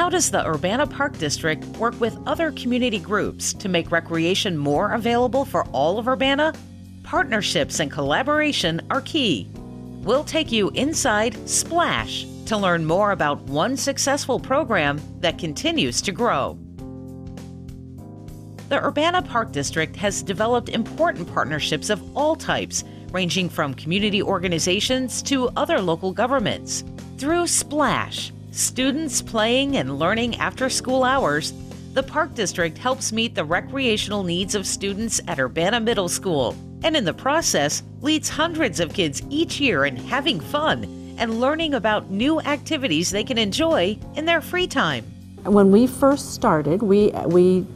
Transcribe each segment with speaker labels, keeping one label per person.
Speaker 1: How does the Urbana Park District work with other community groups to make recreation more available for all of Urbana? Partnerships and collaboration are key. We'll take you inside Splash to learn more about one successful program that continues to grow. The Urbana Park District has developed important partnerships of all types, ranging from community organizations to other local governments. Through Splash, students playing and learning after school hours, the Park District helps meet the recreational needs of students at Urbana Middle School, and in the process leads hundreds of kids each year in having fun and learning about new activities they can enjoy in their free time.
Speaker 2: When we first started, we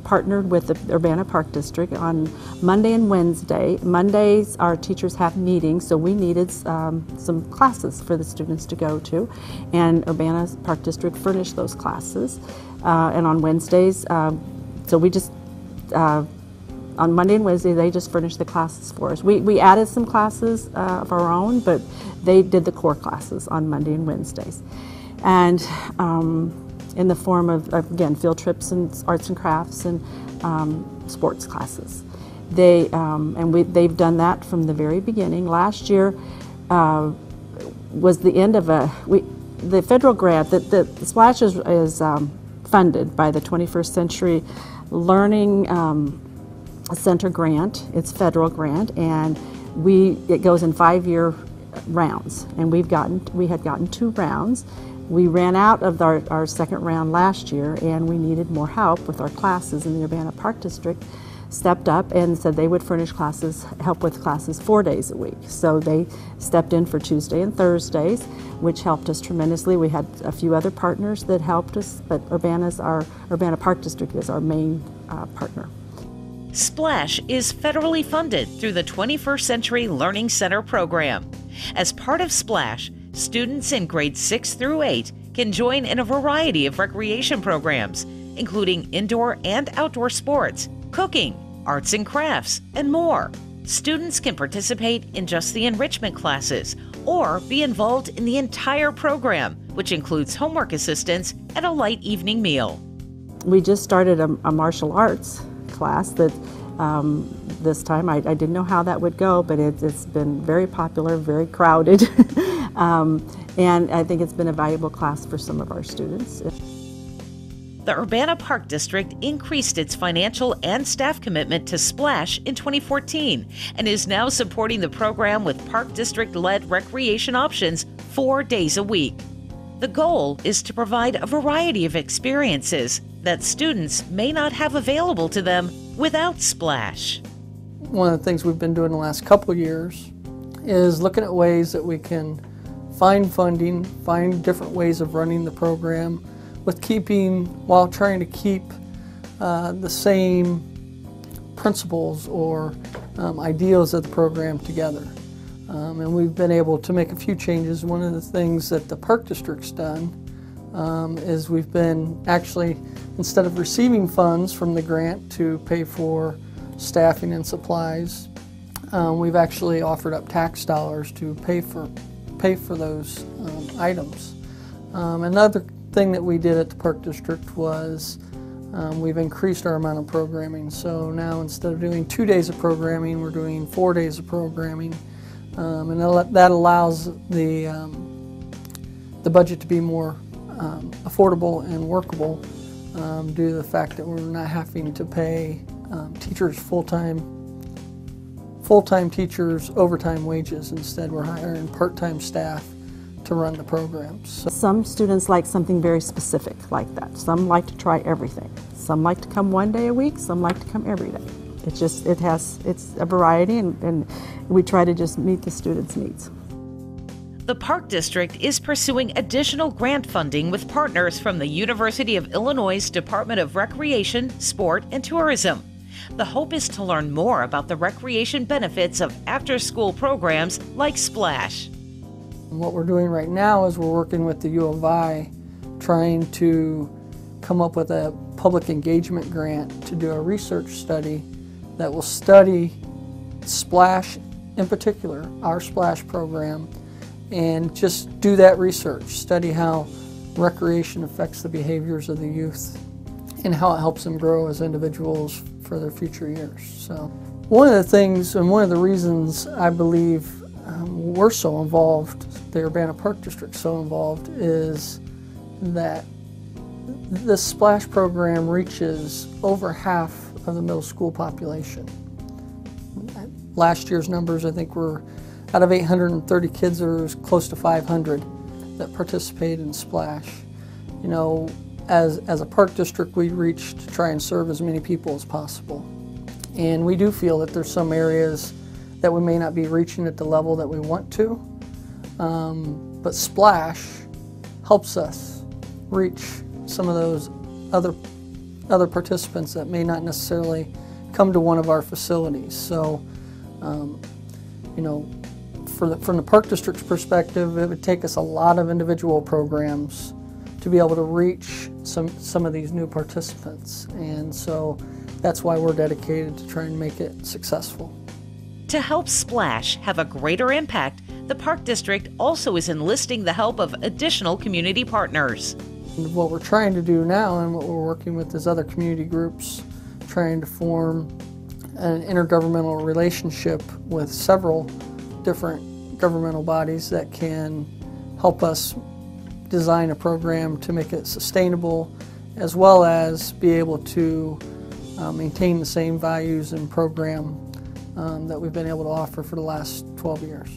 Speaker 2: partnered with the Urbana Park District on Monday and Wednesday. Mondays our teachers have meetings, so we needed some classes for the students to go to, and Urbana Park District furnished those classes. And on Wednesdays, so we just, on Monday and Wednesday, they just furnished the classes for us. We added some classes of our own, but they did the core classes on Monday and Wednesdays. And in the form of, again, field trips and arts and crafts and sports classes. They've done that from the very beginning. Last year was the end of the federal grant. The Splash is funded by the 21st Century Learning Center grant. It's federal grant, and it goes in 5-year rounds, and we had gotten 2 rounds. We ran out of our second round last year, and we needed more help with our classes, and the Urbana Park District stepped up and said they would furnish classes, help with classes 4 days a week. So they stepped in for Tuesday and Thursdays, which helped us tremendously. We had a few other partners that helped us, but Urbana Park District is our main partner.
Speaker 1: Splash is federally funded through the 21st Century Learning Center program. As part of Splash, students in grades 6 through 8 can join in a variety of recreation programs, including indoor and outdoor sports, cooking, arts and crafts, and more. Students can participate in just the enrichment classes or be involved in the entire program, which includes homework assistance and a light evening meal.
Speaker 2: We just started a martial arts class that this time I didn't know how that would go, but it's been very popular, very crowded. And I think it's been a valuable class for some of our students.
Speaker 1: The Urbana Park District increased its financial and staff commitment to Splash in 2014 and is now supporting the program with Park District-led recreation options 4 days a week. The goal is to provide a variety of experiences that students may not have available to them without Splash.
Speaker 3: One of the things we've been doing the last couple of years is looking at ways that we can find funding, find different ways of running the program while trying to keep the same principles or ideals of the program together. And we've been able to make a few changes. One of the things that the Park District's done is we've been actually, instead of receiving funds from the grant to pay for staffing and supplies, we've actually offered up tax dollars to pay for those items. Another thing that we did at the Park District was we've increased our amount of programming. So now instead of doing 2 days of programming, we're doing 4 days of programming, and that allows the budget to be more affordable and workable due to the fact that we're not having to pay teachers full-time teachers overtime wages. Instead, we're hiring part-time staff to run the programs. So
Speaker 2: some students like something very specific like that. Some like to try everything. Some like to come 1 day a week, some like to come every day. It's a variety, and we try to just meet the students' needs.
Speaker 1: The Park District is pursuing additional grant funding with partners from the University of Illinois' Department of Recreation, Sport, and Tourism. The hope is to learn more about the recreation benefits of after-school programs like Splash.
Speaker 3: What we're doing right now is we're working with the U of I, trying to come up with a public engagement grant to do a research study that will study Splash, in particular, our Splash program, and just do that research, study how recreation affects the behaviors of the youth and how it helps them grow as individuals for their future years. So one of the things and one of the reasons I believe we're so involved, the Urbana Park District so involved, is that the Splash program reaches over half of the middle school population. Last year's numbers, I think, were out of 830 kids, there was close to 500 that participated in Splash. You know, as a park district, we reach to try and serve as many people as possible. And we do feel that there's some areas that we may not be reaching at the level that we want to, but Splash helps us reach some of those other participants that may not necessarily come to one of our facilities. So, you know, from the park district's perspective, it would take us a lot of individual programs to be able to reach some of these new participants, and so that's why we're dedicated to trying to make it successful.
Speaker 1: To help Splash have a greater impact, the Park District also is enlisting the help of additional community partners.
Speaker 3: And what we're trying to do now, and what we're working with, is other community groups, trying to form an intergovernmental relationship with several different governmental bodies that can help us design a program to make it sustainable, as well as be able to maintain the same values and program that we've been able to offer for the last 12 years.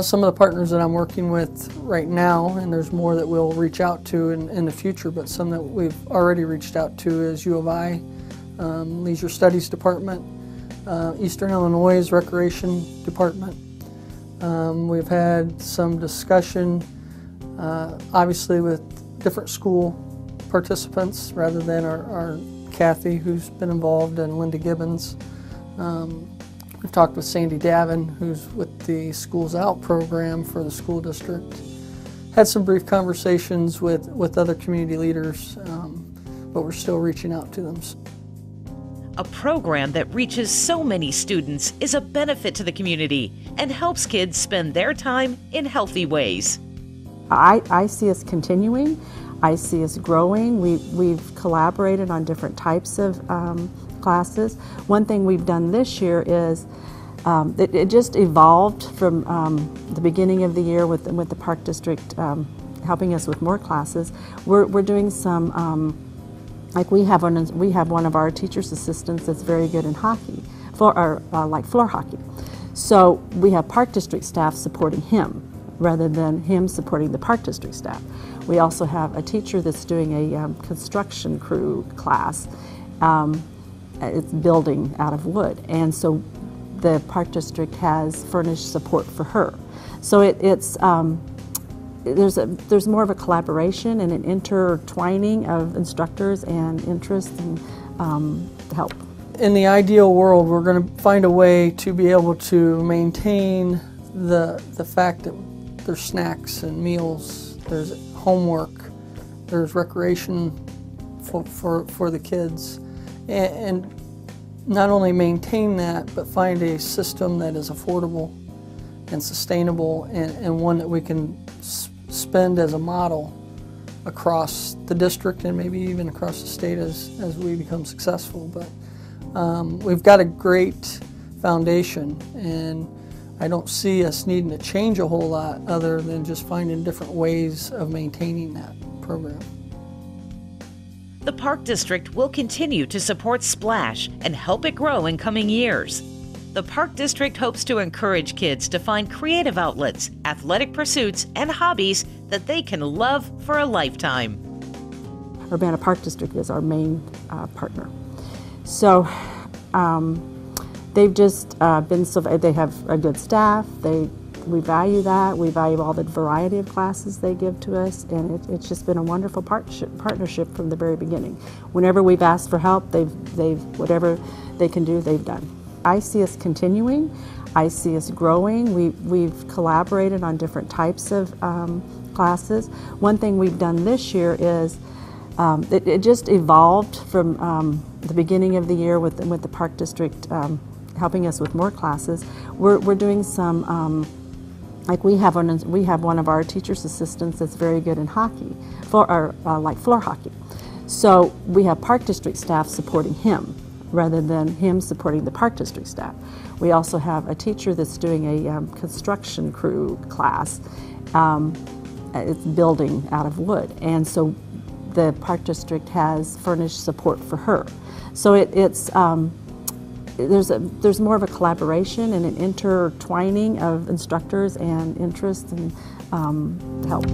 Speaker 3: Some of the partners that I'm working with right now, and there's more that we'll reach out to in the future, but some that we've already reached out to is U of I, Leisure Studies Department, Eastern Illinois Recreation Department. We've had some discussion, obviously, with different school participants rather than our Kathy, who's been involved, and Linda Gibbons. We've talked with Sandy Davin, who's with the Schools Out program for the school district. Had some brief conversations with other community leaders, but we're still reaching out to them.
Speaker 1: A program that reaches so many students is a benefit to the community and helps kids spend their time in healthy ways.
Speaker 2: I see us continuing. I see us growing. We've collaborated on different types of classes. One thing we've done this year is it just evolved from the beginning of the year with the Park District helping us with more classes. We're doing some, like we have one of our teacher's assistants that's very good in hockey, like floor hockey. So we have Park District staff supporting him rather than him supporting the Park District staff. We also have a teacher that's doing a construction crew class. It's building out of wood, and so the Park District has furnished support for her. So there's more of a collaboration and an intertwining of instructors and interests and help.
Speaker 3: In the ideal world, we're going to find a way to be able to maintain the fact that there's snacks and meals, there's homework, there's recreation for the kids, and not only maintain that, but find a system that is affordable and sustainable, and one that we can spend as a model across the district and maybe even across the state as we become successful. But we've got a great foundation, and I don't see us needing to change a whole lot other than just finding different ways of maintaining that program.
Speaker 1: The Park District will continue to support Splash and help it grow in coming years. The Park District hopes to encourage kids to find creative outlets, athletic pursuits, and hobbies that they can love for a lifetime.
Speaker 2: Urbana Park District is our main partner. So they've just been so, they have a good staff. We value that. We value all the variety of classes they give to us, and it's just been a wonderful partnership from the very beginning. Whenever we've asked for help, they've whatever they can do, they've done. I see us continuing. I see us growing. We've collaborated on different types of classes. One thing we've done this year is it just evolved from the beginning of the year with the Park District helping us with more classes. We're doing some, Like we have one of our teacher's assistants that's very good in hockey, like floor hockey. So we have Park District staff supporting him rather than him supporting the Park District staff. We also have a teacher that's doing a construction crew class. It's building out of wood, and so the Park District has furnished support for her. So there's more of a collaboration and an intertwining of instructors and interests and help.